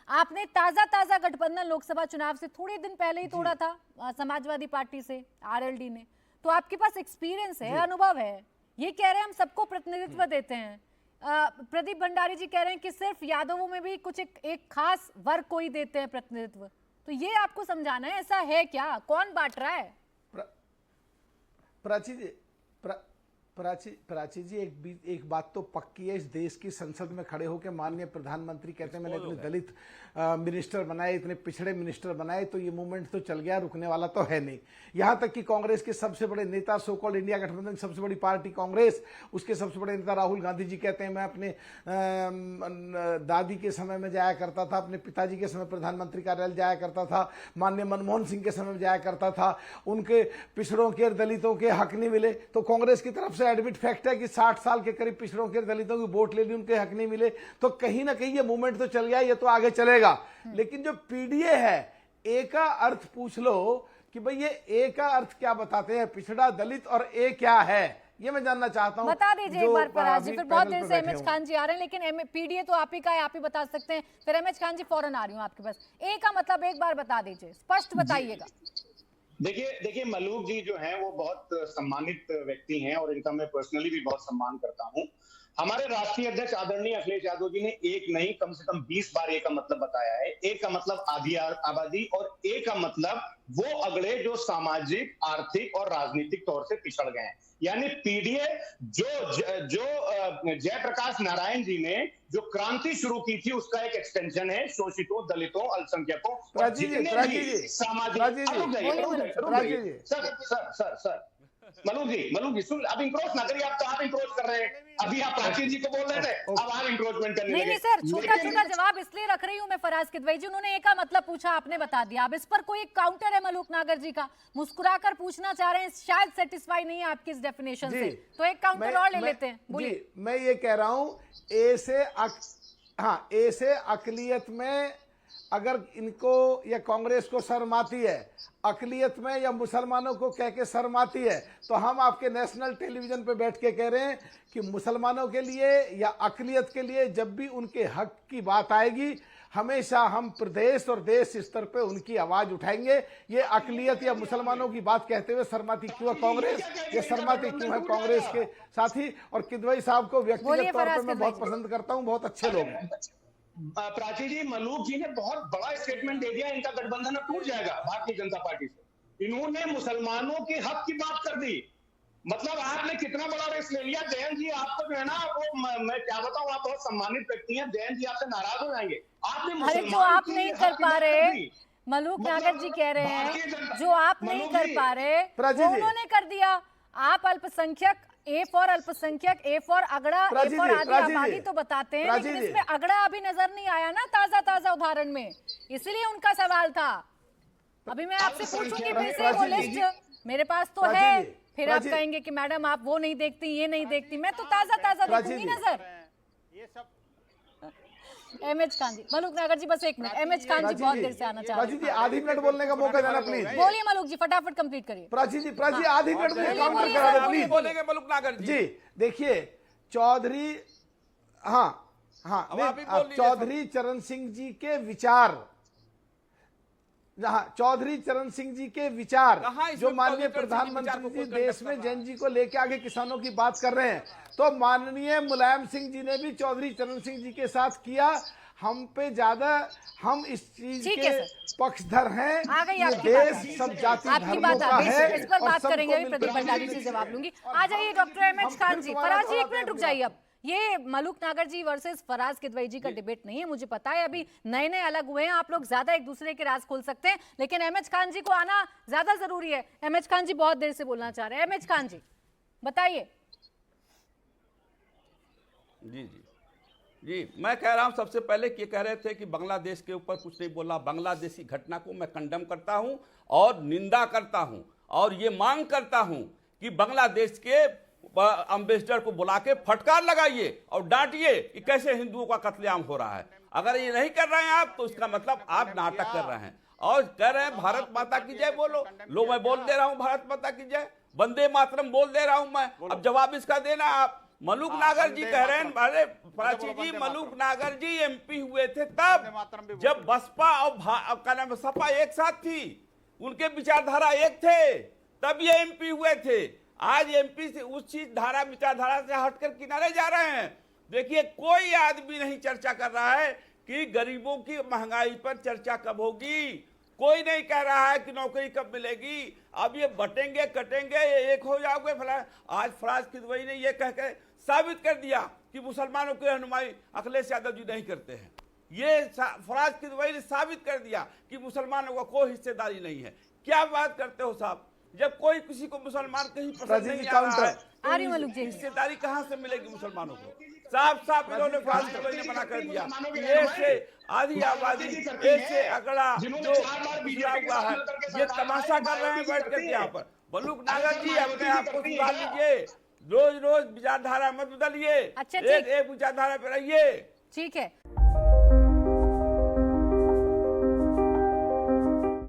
आपने ताजा ताजा गठबंधन लोकसभा चुनाव से थोड़े दिन पहले ही तोड़ा था समाजवादी पार्टी से आरएलडी ने, तो आपके पास एक्सपीरियंस है, अनुभव है। ये कह रहे हैं हम सबको प्रतिनिधित्व देते हैं। प्रदीप भंडारी जी कह रहे हैं कि सिर्फ यादवों में भी कुछ एक खास वर्ग को ही देते हैं प्रतिनिधित्व। तो ये आपको समझाना है, ऐसा है क्या? कौन बांट रहा है? प्राची जी एक बात तो पक्की है, इस देश की संसद में खड़े होकर माननीय प्रधानमंत्री कहते हैं मैंने इतने दलित मिनिस्टर बनाए, इतने पिछड़े मिनिस्टर बनाए, तो ये मूवमेंट तो चल गया, रुकने वाला तो है नहीं। यहां तक कि कांग्रेस के सबसे बड़े नेता, सो कॉल्ड इंडिया गठबंधन की सबसे बड़ी पार्टी कांग्रेस, उसके सबसे बड़े नेता राहुल गांधी जी कहते हैं मैं अपने दादी के समय में जाया करता था, अपने पिताजी के समय प्रधानमंत्री कार्यालय जाया करता था, माननीय मनमोहन सिंह के समय में जाया करता था, उनके पिछड़ों के दलितों के हक नहीं मिले। तो कांग्रेस की तरफ से एडमिट फैक्ट है कि 60 साल के करीब पिछड़ों के दलितों की वोट ले ली, उनके हक नहीं मिले। तो कहीं ना कहीं ये मूवमेंट तो चल गया, ये तो आगे चलेगा। लेकिन जो पीडीए है, ए का अर्थ पूछ लो कि भाई ये ए का अर्थ क्या बताते हैं, पिछड़ा, दलित, और ए क्या है, ये मैं जानना चाहता हूं। बता दीजिए एक बार पराग जी, फिर बहुत देर से एमएच खान जी आ रहे हैं, लेकिन पीडीए तो आप ही का है, आप ही बता सकते हैं। फिर एमएच खान जी फौरन आ रही हूं आपके पास। ए का मतलब एक बार बता दीजिए, स्पष्ट बताइएगा। देखिए मलूक जी जो हैं वो बहुत सम्मानित व्यक्ति हैं और इनका मैं पर्सनली भी बहुत सम्मान करता हूं। हमारे राष्ट्रीय अध्यक्ष आदरणीय अखिलेश यादव जी ने एक नहीं कम से कम 20 बार ए का मतलब बताया है। ए का मतलब आधी आबादी और ए का मतलब वो अगड़े जो सामाजिक, आर्थिक और राजनीतिक तौर से पिछड़ गए हैं। यानी पीडीए जो जयप्रकाश नारायण जी ने जो क्रांति शुरू की थी उसका एक एक्सटेंशन है शोषितों, दलितों, अल्पसंख्यकों और जितने भी सामाजिक। सर मलूक जी सुन, अब इंक्रोच ना करिए, आप तो आप इंक्रोच कर रहे हैं। अभी आप प्राची जी को बोल रहे थे, अब आप इंक्रोचमेंट करने लगे। नहीं सर, छोटा छोटा जवाब इसलिए रख रही हूँ मैं फराज किदवई जी, उन्होंने एक का मतलब पूछा, आपने बता दिया। अब इस पर कोई काउंटर है मलूक नागर जी का? मुस्कुराकर पूछना चाह रहे हैं, शायद सेटिस्फाई नहीं है आपकी इस डेफिनेशन से, तो एक काउंटर और ले लेते हैं। बोलिए। मैं ये कह रहा हूं, ए से अकलियत में अगर इनको या कांग्रेस को शर्म आती है, अकलियत में या मुसलमानों को कह के शर्म आती है, तो हम आपके नेशनल टेलीविजन पे बैठ के कह रहे हैं कि मुसलमानों के लिए या अकलियत के लिए जब भी उनके हक की बात आएगी, हमेशा हम प्रदेश और देश स्तर पे उनकी आवाज उठाएंगे। ये अकलियत या मुसलमानों की बात कहते हुए शर्माती क्यों है कांग्रेस, ये शर्माती क्यों है कांग्रेस के साथी? और किदवई साहब को व्यक्तिगत तौर पर मैं बहुत पसंद करता हूँ, बहुत अच्छे लोग हैं। प्राची जी, मलूक जी ने बहुत बड़ा स्टेटमेंट दे दिया, इनका गठबंधन अब टूट जाएगा भारतीय जनता पार्टी से। इन्होंने मुसलमानों के हक की बात कर दी। मतलब आपने कितना बड़ा रिस्क ले लिया। जयंत जी आपको जो है ना, वो मैं क्या बताऊं, आप बहुत सम्मानित व्यक्ति हैं, जयंत जी आपसे नाराज हो जाएंगे। आपने जो आप नहीं कर पा रहे, मलूक नागर जी कह रहे हैं, जो आप नहीं कर पा रहे वो उन्होंने कर दिया। आप अल्पसंख्यक, ए फॉर अल्पसंख्यक, ए फॉर अगड़ा, ए फॉर आधी आबादी तो बताते हैं, लेकिन इसमें अगड़ा अभी नजर नहीं आया ना ताजा उदाहरण में, इसलिए उनका सवाल था। अभी मैं आपसे पूछूंगी फिर से वो लिस्ट मेरे पास तो है, फिर आप कहेंगे कि मैडम आप वो नहीं देखती, ये नहीं देखती। मैं तो ताजा देखूंगी नजर। एमएच खान जी, मलूक नागर जी बस एक मिनट, एमएच खान जी बहुत देर से आना चाह रहे हैं। आधी मिनट बोलने का मौका देना प्लीज। बोलिए मलूक जी, फटाफट कंप्लीट करिए। प्राची जी आधी मिनट में काउंटर करा दो प्लीज। बोलेंगे मलूक नागर जी। देखिए चौधरी, चौधरी चरण सिंह जी के विचार, चौधरी चरण सिंह जी के विचार जो माननीय प्रधानमंत्री जी देश में जैन जी को लेके आगे किसानों की बात कर रहे हैं, तो माननीय मुलायम सिंह जी ने भी चौधरी चरण सिंह जी के साथ किया। हम पे ज्यादा, हम इस चीज के पक्षधर हैं। ये देश सब जाति धर्मों का है। इस पर बात करेंगे, प्रदीप भंडारी से जवाब लूंगी। आ जाइए डॉक्टर एमएच खान जी। फराज जी एक मिनट रुक जाइए। अब ये मलूक नागर जी वर्सेस फराज किदवई जी का डिबेट नहीं है, मुझे पता है अभी नए अलग हुए हैं, आप लोग ज्यादा एक दूसरे के राज खोल सकते हैं, लेकिन एमएच खान जी को आना ज्यादा जरूरी है। एमएच खान जी बहुत देर से बोलना चाह रहे हैं। एमएच खान जी बताइए। जी मैं कह रहा हूं, सबसे पहले ये कह रहे थे कि बांग्लादेश के ऊपर कुछ नहीं बोला। बांग्लादेशी घटना को मैं कंडम करता हूं और निंदा करता हूं और ये मांग करता हूं कि बांग्लादेश के अम्बेसडर को बुला के फटकार लगाइए और डांटिए कि कैसे हिंदुओं का कत्लेआम हो रहा है। अगर ये नहीं कर रहे हैं आप, तो इसका मतलब आप नाटक कर रहे हैं और कह रहे हैं भारत माता की जय बोलो। लो मैं बोल दे रहा हूं भारत माता की जय, वंदे मातरम बोल दे रहा हूं मैं। अब जवाब इसका देना आप मलूक नागर जी कह रहे हैं, अरे प्राची जी, मलूक नागर जी एमपी हुए थे तब जब बसपा और क्या नाम है, सपा एक साथ थी, उनके विचारधारा एक थे, तब ये एमपी हुए थे। आज एमपी से उस चीज धारा विचारधारा से हटकर किनारे जा रहे हैं। देखिए, कोई आदमी नहीं चर्चा कर रहा है कि गरीबों की महंगाई पर चर्चा कब होगी, कोई नहीं कह रहा है कि नौकरी कब मिलेगी। अब ये बटेंगे कटेंगे, ये एक हो जाओगे फला। आज फराज किदवई ने ये कह के साबित कर दिया कि मुसलमानों की रहनुमाई अखिलेश यादव जी नहीं करते हैं। ये फराज किदवई ने साबित कर दिया कि मुसलमानों का कोई हिस्सेदारी नहीं है। क्या बात करते हो साहब, जब कोई किसी को मुसलमान कहीं पसंद नहीं आ रहा है तो हिस्सेदारी कहां से मिलेगी मुसलमानों को? साफ साफ इन्होंने फराज किदवई ने मना कर दिया। ये से आधी आबादी, ऐसे अगड़ा जो पिछड़ा हुआ है, ये तमाशा कर रहे हैं बैठ कर यहाँ पर। मलूक नागर जी, अपने आप को सुधार लीजिए, रोज रोज विचारधारा मत बदलिए, अच्छा, एक विचारधारा पे रहिए। ठीक है।